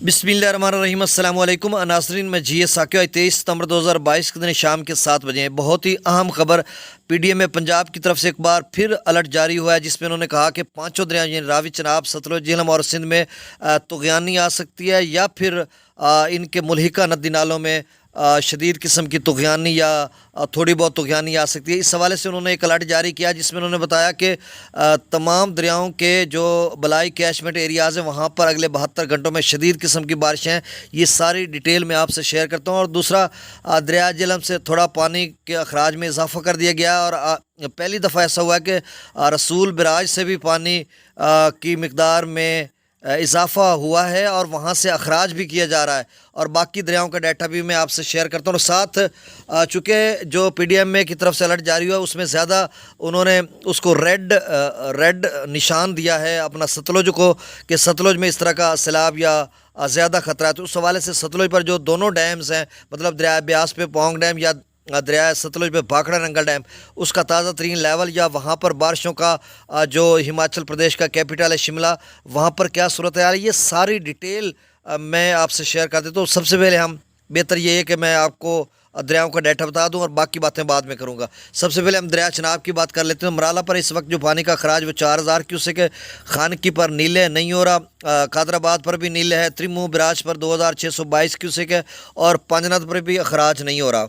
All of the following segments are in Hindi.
बिस्मिल्लाहिर्रहमानिर्रहीम अस्सलाम वालेकुम नाज़रीन, मैं जी एस साकिया। 23 सितंबर 2022 के दिन शाम के 7 बजे बहुत ही अहम खबर पीडीएम में पंजाब की तरफ से एक बार फिर अलर्ट जारी हुआ है, जिसमें उन्होंने कहा कि पांचों दरिया यानी रावी, चनाब, सतलुज, झेलम और सिंध में तुग़यानी आ सकती है या फिर इनके मुल्हिका नदी नालों में शदीद किस्म की तुग़यानी या थोड़ी बहुत तुग़यानी आ सकती है। इस हवाले से उन्होंने एक अलर्ट जारी किया, जिसमें उन्होंने बताया कि तमाम दरियाओं के जो बलाई कैचमेंट एरियाज़ हैं वहाँ पर अगले 72 घंटों में शदीद किस्म की बारिशें हैं। ये सारी डिटेल मैं आपसे शेयर करता हूँ। और दूसरा, दरिया झेलम से थोड़ा पानी के अखराज में इजाफ़ा कर दिया गया और पहली दफ़ा ऐसा हुआ है कि रसूल बराज से भी पानी की मिकदार में इजाफ़ा हुआ है और वहाँ से अखराज भी किया जा रहा है। और बाकी दरियाओं का डाटा भी मैं आपसे शेयर करता हूँ। और साथ चूँकि जो पीडीएम में की तरफ से अलर्ट जारी हुआ उसमें ज़्यादा उन्होंने उसको रेड निशान दिया है अपना सतलुज को, कि सतलुज में इस तरह का सैलाब या ज़्यादा ख़तरा है। तो उस हवाले से सतलुज पर जो दोनों डैम्स हैं, मतलब दरिया ब्यास पे पौंग डैम या दरिया सतलुज पे भाखड़ा नंगल डैम, उसका ताज़ा तरीन लेवल या वहाँ पर बारिशों का जो हिमाचल प्रदेश का कैपिटल है शिमला, वहाँ पर क्या सूरत हाल है, ये सारी डिटेल मैं आपसे शेयर कर देता हूँ। सबसे पहले हम बेहतर ये है कि मैं आपको दरियाओं का डाटा बता दूं और बाकी बातें बाद में करूंगा। सबसे पहले हम दरिया चनाब की बात कर लेते हैं। मराला पर इस वक्त जो पानी का खराज वो 4000 क्यूसेक है। खानकी पर नीले नहीं हो रहा, कादराबाद पर भी नीले है, त्रिमू बिराज पर 2622 क्यूसेक है और पंजनद पर भी खराज नहीं हो रहा।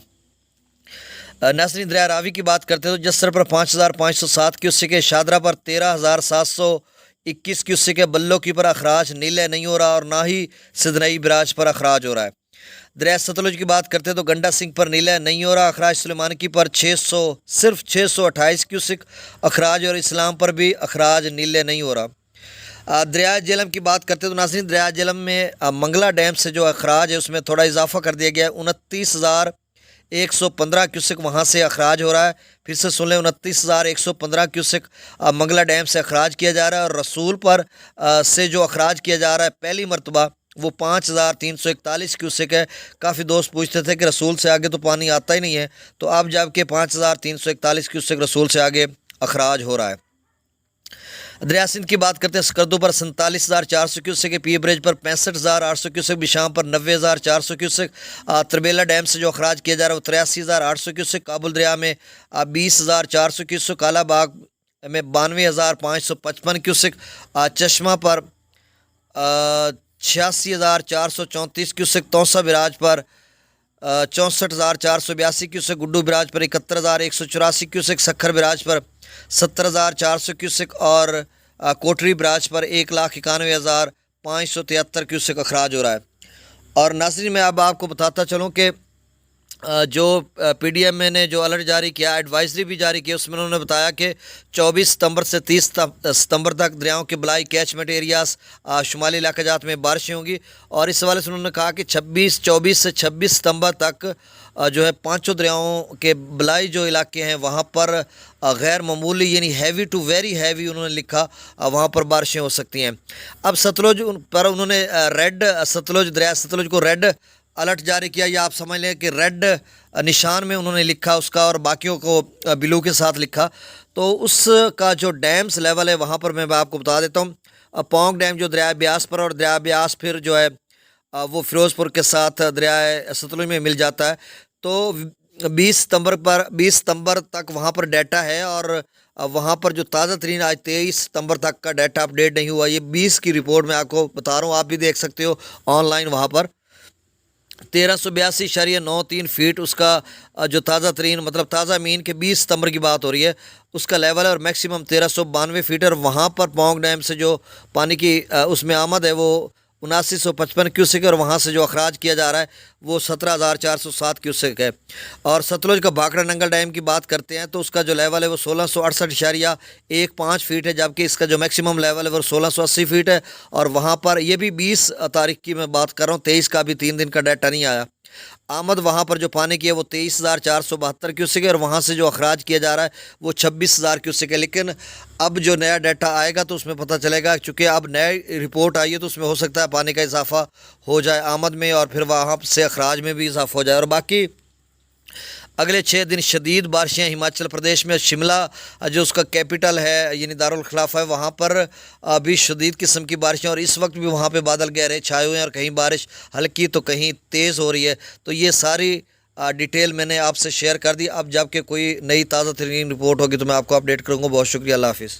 नासरीन, दरिया रावी की बात करते हैं तो जस्सर पर 5507 क्यूसेक है, शादरा पर 13721 क्यूसेक है, बल्लो की पर अखराज नीले नहीं हो रहा और ना ही सिदनई बिराज पर अखराज हो रहा है। दरिया सतलुज की बात करते हैं तो गंडा सिंह पर नीला नहीं हो रहा, अखराज सुलेमान की पर सिर्फ 628 क्यूसेक अखराज और इस्लाम पर भी अखराज नीले नहीं हो रहा। दरिया झेलम की बात करते हैं तो नाज़रीन, दरिया झेलम में मंगला डैम से जो अखराज है उसमें थोड़ा इजाफा कर दिया गया है। 29,115 क्यूसेक वहाँ से अखराज हो रहा है। फिर से सुन लें, 29,115 क्यूसेक मंगला डैम से अखराज किया जा रहा है। और रसूल पर से जो अखराज किया जा रहा है पहली मरतबा, वो 5,341 क्यूसेक है। काफ़ी दोस्त पूछते थे कि रसूल से आगे तो पानी आता ही नहीं है, तो अब जबकि 5,341 क्यूसेक रसूल से आगे अखराज हो रहा है। दरिया सिंध की बात करते हैं, स्कर्दू पर 47,400 क्यूसेक है, पी ब्रिज पर 65,800 क्यूसेक, बिशाम पर 90,400 क्यूसेक, तरबेला डैम से जो अखराज किया जा रहा है वो 83,800 क्यूसेक, काबुल दरिया में 20,400 क्यूसेक, कालाबाग में 92,555 क्यूसेक, चश्मा पर 86,434 क्यूसेक, तौसा बिराज पर 64,482 क्यूसेक, गुड्डू बिराज पर 71,184 क्यूसेक, सखर बिराज पर 70,400 क्यूसेक और कोटरी बिराज पर 1,91,573 क्यूसेक अखराज हो रहा है। और नाज़रीन, मैं अब आपको बताता चलूँ कि जो पीडीएम ने जो अलर्ट जारी किया, एडवाइजरी भी जारी की, उसमें उन्होंने बताया कि 24 सितंबर से 30 सितंबर तक दरियाओं के बलाई कैचमेंट एरियाज़ शुमाली इलाके जात में बारिशें होंगी। और इस हवाले से उन्होंने कहा कि 24 से 26 सितंबर तक जो है पांचों दरियाओं के बलाई जो इलाके हैं वहाँ पर गैर मामूली यानी हैवी टू वेरी हैवी उन्होंने लिखा, वहाँ पर बारिशें हो सकती हैं। अब सतलुज पर उन्होंने दरिया सतलुज को रेड अलर्ट जारी किया, या आप समझ लें कि रेड निशान में उन्होंने लिखा उसका और बाकियों को ब्लू के साथ लिखा। तो उसका जो डैम्स लेवल है वहाँ पर मैं आपको बता देता हूँ। पौंग डैम जो दरिया ब्यास पर, और दरिया ब्यास फिर जो है वो फिरोज़पुर के साथ दरिया सतलुज में मिल जाता है। तो 20 सितंबर तक वहाँ पर डाटा है और वहाँ पर जो ताज़ा तरीन आज 23 सितंबर तक का डाटा अपडेट नहीं हुआ, ये 20 की रिपोर्ट मैं आपको बता रहा हूँ, आप भी देख सकते हो ऑनलाइन। वहाँ पर 1382.93 फीट उसका जो ताज़ा तरीन मतलब ताज़ा मीन के 20 सितंबर की बात हो रही है, उसका लेवल है और मैक्सिमम 1392 फीट। और वहाँ पर पौंग डैम से जो पानी की उसमें आमद है वो 7955 क्यूसेक है और वहाँ से जो अखराज किया जा रहा है वो 17,407 क्यूसेक है। और सतलुज का भाखड़ा नंगल डैम की बात करते हैं तो उसका जो लेवल है वो 1668.15 फीट है, जबकि इसका जो मैक्सिमम लेवल है वो 1680 फीट है। और वहाँ पर ये भी 20 तारीख की मैं बात कर रहा हूँ, 23 का भी 3 दिन का डाटा नहीं आया। आमद वहाँ पर जो पानी की है वो 23,472 क्यूसेक है और वहाँ से जो अखराज किया जा रहा है वो 26,000 क्यूसेक है। लेकिन अब जो नया डाटा आएगा तो उसमें पता चलेगा, चूँकि अब नई रिपोर्ट आई है तो उसमें हो सकता है पानी का इजाफा हो जाए आमद में और फिर वहाँ से अखराज में भी इजाफा हो जाए। और बाकी अगले 6 दिन शदीद बारिशें हिमाचल प्रदेश में। शिमला जो उसका कैपिटल है यानी दारुल खिलाफा है, वहाँ पर भी शदीद किस्म की बारिशें, और इस वक्त भी वहाँ पे बादल गहरे छाए हुए हैं और कहीं बारिश हल्की तो कहीं तेज़ हो रही है। तो ये सारी डिटेल मैंने आपसे शेयर कर दी। अब जबकि कोई नई ताज़ा तरीन रिपोर्ट होगी तो मैं आपको अपडेट करूँगा। बहुत शुक्रिया, अल्लाह हाफिज़।